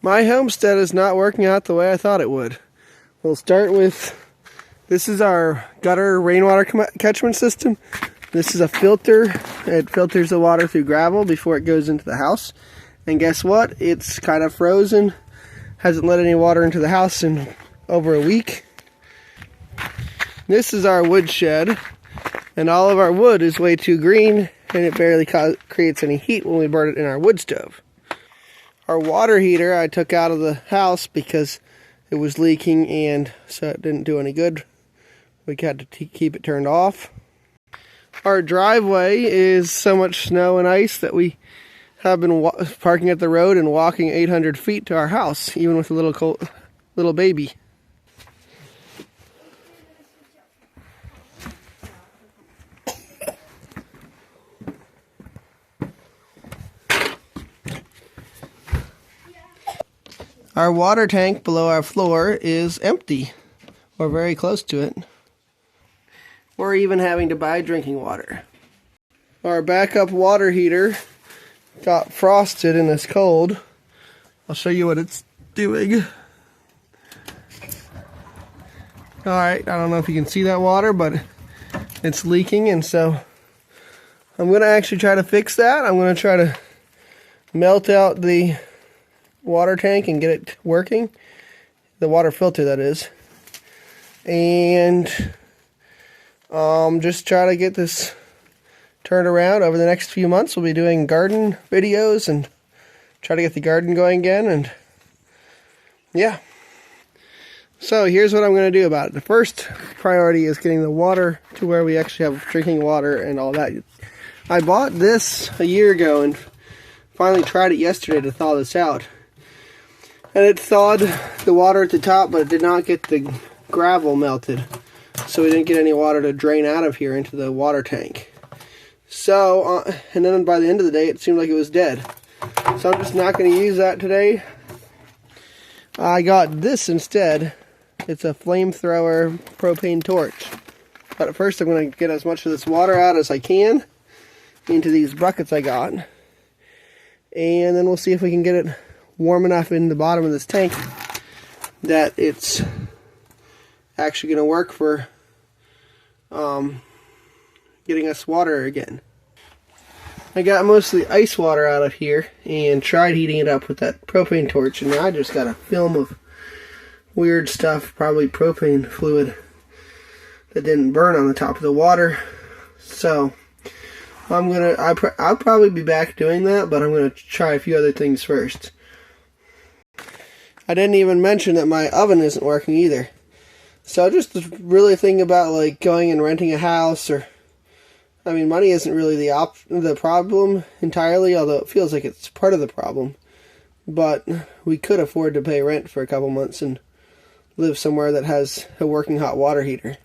My homestead is not working out the way I thought it would. We'll start with, this is our gutter rainwater catchment system. This is a filter. It filters the water through gravel before it goes into the house. And guess what? It's kind of frozen. Hasn't let any water into the house in over a week. This is our wood shed. And all of our wood is way too green, and it barely creates any heat when we burn it in our wood stove. Our water heater I took out of the house because it was leaking, and so it didn't do any good. We had to keep it turned off. Our driveway is so much snow and ice that we have been parking at the road and walking 800 feet to our house, even with a little baby. Our water tank below our floor is empty, or very close to it. We're even having to buy drinking water. Our backup water heater got frosted and is cold. I'll show you what it's doing. Alright, I don't know if you can see that water, but it's leaking, and so I'm going to actually try to fix that. I'm going to try to melt out the water tank and get it working. The water filter, that is. And just try to get this turned around. Over the next few months we'll be doing garden videos and try to get the garden going again, and yeah. So here's what I'm going to do about it. The first priority is getting the water to where we actually have drinking water and all that. I bought this a year ago and finally tried it yesterday to thaw this out. And it thawed the water at the top, but it did not get the gravel melted. So we didn't get any water to drain out of here into the water tank. So, and then by the end of the day, it seemed like it was dead. So I'm just not going to use that today. I got this instead. It's a flamethrower propane torch. But at first I'm going to get as much of this water out as I can into these buckets I got. And then we'll see if we can get it warm enough in the bottom of this tank that it's actually going to work for getting us water again. I got mostly ice water out of here and tried heating it up with that propane torch, and now I just got a film of weird stuff, probably propane fluid that didn't burn on the top of the water. So I'll probably be back doing that, but I'm going to try a few other things first. I didn't even mention that my oven isn't working either. So just really thinking about like going and renting a house, or I mean, money isn't really the problem entirely, although it feels like it's part of the problem. But we could afford to pay rent for a couple months and live somewhere that has a working hot water heater.